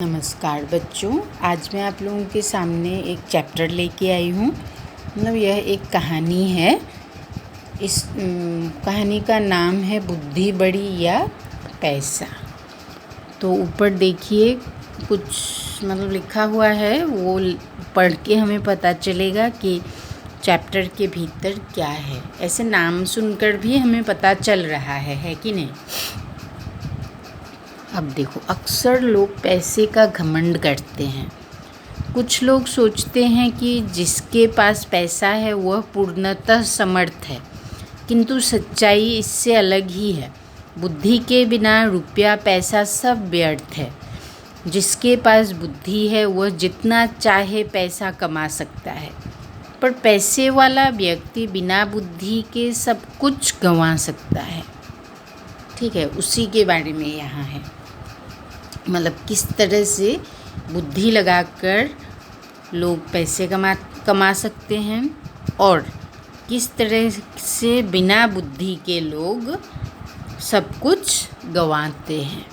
नमस्कार बच्चों, आज मैं आप लोगों के सामने एक चैप्टर लेके आई हूँ। यह एक कहानी है। इस कहानी का नाम है बुद्धि बड़ी या पैसा। तो ऊपर देखिए कुछ लिखा हुआ है, वो पढ़ के हमें पता चलेगा कि चैप्टर के भीतर क्या है। ऐसे नाम सुनकर भी हमें पता चल रहा है कि नहीं। अब देखो, अक्सर लोग पैसे का घमंड करते हैं। कुछ लोग सोचते हैं कि जिसके पास पैसा है वह पूर्णतः समर्थ है, किंतु सच्चाई इससे अलग ही है। बुद्धि के बिना रुपया पैसा सब व्यर्थ है। जिसके पास बुद्धि है वह जितना चाहे पैसा कमा सकता है, पर पैसे वाला व्यक्ति बिना बुद्धि के सब कुछ गंवा सकता है। ठीक है, उसी के बारे में यहाँ है। किस तरह से बुद्धि लगाकर लोग पैसे कमा सकते हैं और किस तरह से बिना बुद्धि के लोग सब कुछ गंवाते हैं।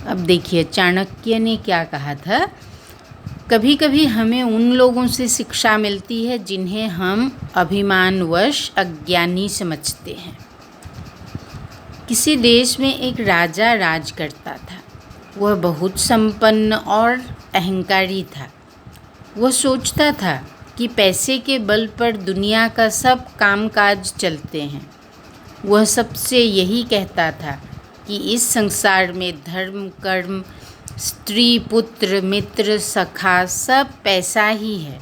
अब देखिए, चाणक्य ने क्या कहा था। कभी कभी हमें उन लोगों से शिक्षा मिलती है जिन्हें हम अभिमानवश अज्ञानी समझते हैं। किसी देश में एक राजा राज करता था। वह बहुत संपन्न और अहंकारी था। वह सोचता था कि पैसे के बल पर दुनिया का सब कामकाज चलते हैं। वह सबसे यही कहता था कि इस संसार में धर्म, कर्म, स्त्री, पुत्र, मित्र, सखा सब पैसा ही है।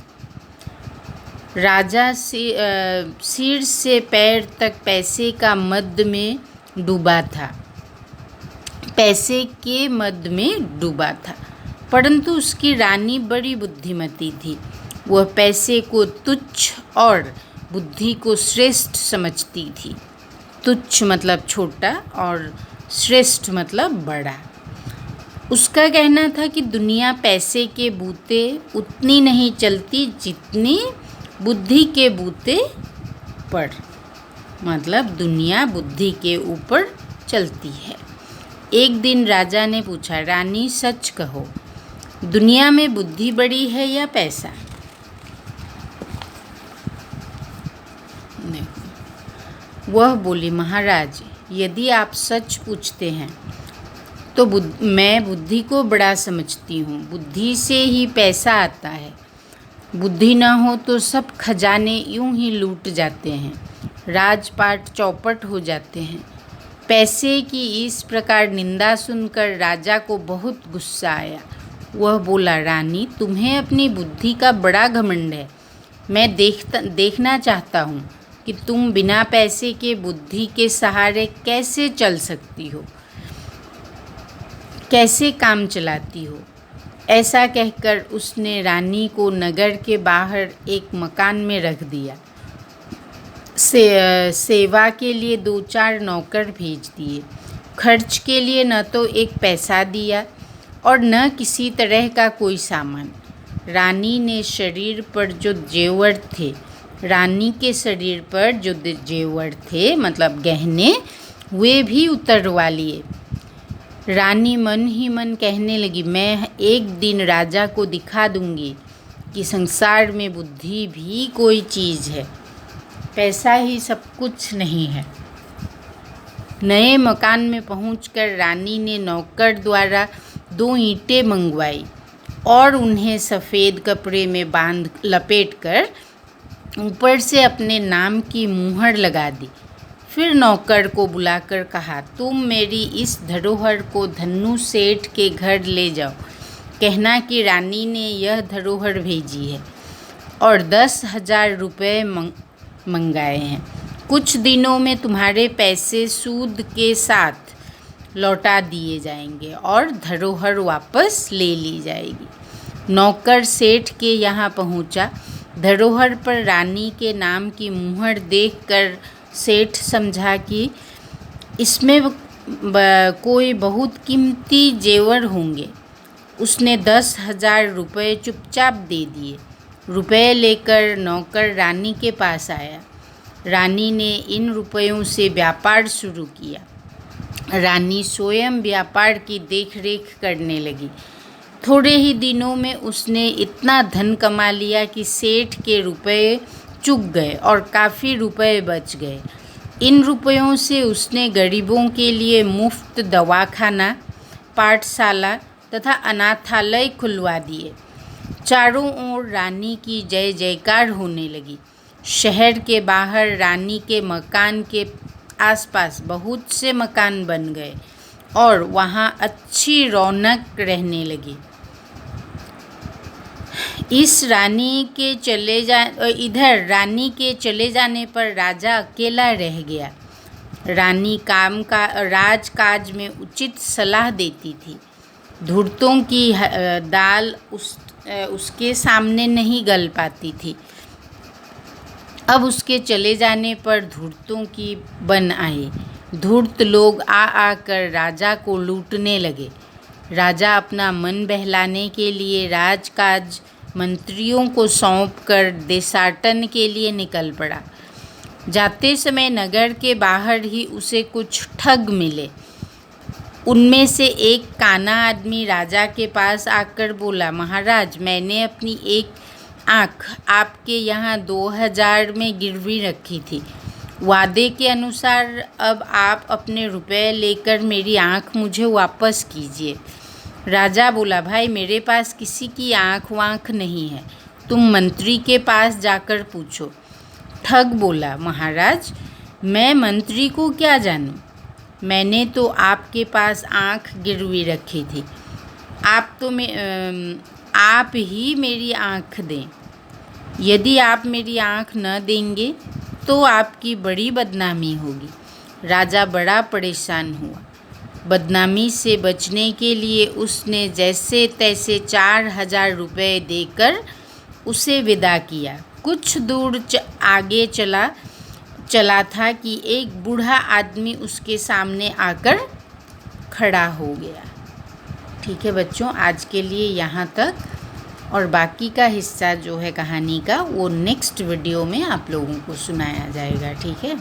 राजा सिर से पैर तक पैसे का मद में डूबा था। पैसे के मद में डूबा था, परंतु उसकी रानी बड़ी बुद्धिमती थी। वह पैसे को तुच्छ और बुद्धि को श्रेष्ठ समझती थी। तुच्छ मतलब छोटा और श्रेष्ठ मतलब बड़ा। उसका कहना था कि दुनिया पैसे के बूते उतनी नहीं चलती जितनी बुद्धि के बूते पर। दुनिया बुद्धि के ऊपर चलती है। एक दिन राजा ने पूछा, रानी सच कहो, दुनिया में बुद्धि बड़ी है या पैसा? वह बोली, महाराज, यदि आप सच पूछते हैं तो मैं बुद्धि को बड़ा समझती हूँ। बुद्धि से ही पैसा आता है। बुद्धि न हो तो सब खजाने यूं ही लूट जाते हैं, राजपाट चौपट हो जाते हैं। पैसे की इस प्रकार निंदा सुनकर राजा को बहुत गुस्सा आया। वह बोला, रानी, तुम्हें अपनी बुद्धि का बड़ा घमंड है। मैं देखना चाहता हूँ कि तुम बिना पैसे के बुद्धि के सहारे कैसे चल सकती हो, कैसे काम चलाती हो। ऐसा कहकर उसने रानी को नगर के बाहर एक मकान में रख दिया। सेवा के लिए 2-4 नौकर भेज दिए। खर्च के लिए न तो एक पैसा दिया और न किसी तरह का कोई सामान। रानी के शरीर पर जो जेवर थे गहने, वे भी उतरवा लिए। रानी मन ही मन कहने लगी, मैं एक दिन राजा को दिखा दूंगी कि संसार में बुद्धि भी कोई चीज़ है, पैसा ही सब कुछ नहीं है। नए मकान में पहुंचकर रानी ने नौकर द्वारा 2 ईंटें मंगवाई और उन्हें सफ़ेद कपड़े में लपेटकर ऊपर से अपने नाम की मुहर लगा दी। फिर नौकर को बुलाकर कहा, तुम मेरी इस धरोहर को धन्नू सेठ के घर ले जाओ। कहना कि रानी ने यह धरोहर भेजी है और 10,000 रुपये मंगाए हैं। कुछ दिनों में तुम्हारे पैसे सूद के साथ लौटा दिए जाएंगे और धरोहर वापस ले ली जाएगी। नौकर सेठ के यहाँ पहुँचा। धरोहर पर रानी के नाम की मुहर देखकर सेठ समझा कि इसमें कोई बहुत कीमती जेवर होंगे। उसने 10,000 रुपये चुपचाप दे दिए। रुपये लेकर नौकर रानी के पास आया। रानी ने इन रुपयों से व्यापार शुरू किया। रानी स्वयं व्यापार की देखरेख करने लगी। थोड़े ही दिनों में उसने इतना धन कमा लिया कि सेठ के रुपए चुक गए और काफ़ी रुपए बच गए। इन रुपयों से उसने गरीबों के लिए मुफ्त दवाखाना, पाठशाला तथा अनाथालय खुलवा दिए। चारों ओर रानी की जय जयकार होने लगी। शहर के बाहर रानी के मकान के आसपास बहुत से मकान बन गए और वहाँ अच्छी रौनक रहने लगी। इधर रानी के चले जाने पर राजा अकेला रह गया। रानी राजकाज में उचित सलाह देती थी। धूर्तों की दाल उसके सामने नहीं गल पाती थी। अब उसके चले जाने पर धूर्तों की बन आई। धूर्त लोग आकर राजा को लूटने लगे। राजा अपना मन बहलाने के लिए राजकाज मंत्रियों को सौंपकर देशाटन के लिए निकल पड़ा। जाते समय नगर के बाहर ही उसे कुछ ठग मिले। उनमें से एक काना आदमी राजा के पास आकर बोला, महाराज, मैंने अपनी एक आँख आपके यहाँ 2000 में गिरवी रखी थी। वादे के अनुसार अब आप अपने रुपए लेकर मेरी आँख मुझे वापस कीजिए। राजा बोला, भाई, मेरे पास किसी की आँख वाँख नहीं है, तुम मंत्री के पास जाकर पूछो। ठग बोला, महाराज, मैं मंत्री को क्या जानूं? मैंने तो आपके पास आँख गिरवी रखी थी। आप ही मेरी आँख दें। यदि आप मेरी आँख न देंगे तो आपकी बड़ी बदनामी होगी। राजा बड़ा परेशान हुआ। बदनामी से बचने के लिए उसने जैसे तैसे 4000 रुपये देकर उसे विदा किया। कुछ दूर आगे चला था कि एक बूढ़ा आदमी उसके सामने आकर खड़ा हो गया। ठीक है बच्चों, आज के लिए यहाँ तक, और बाकी का हिस्सा जो है कहानी का वो नेक्स्ट वीडियो में आप लोगों को सुनाया जाएगा। ठीक है।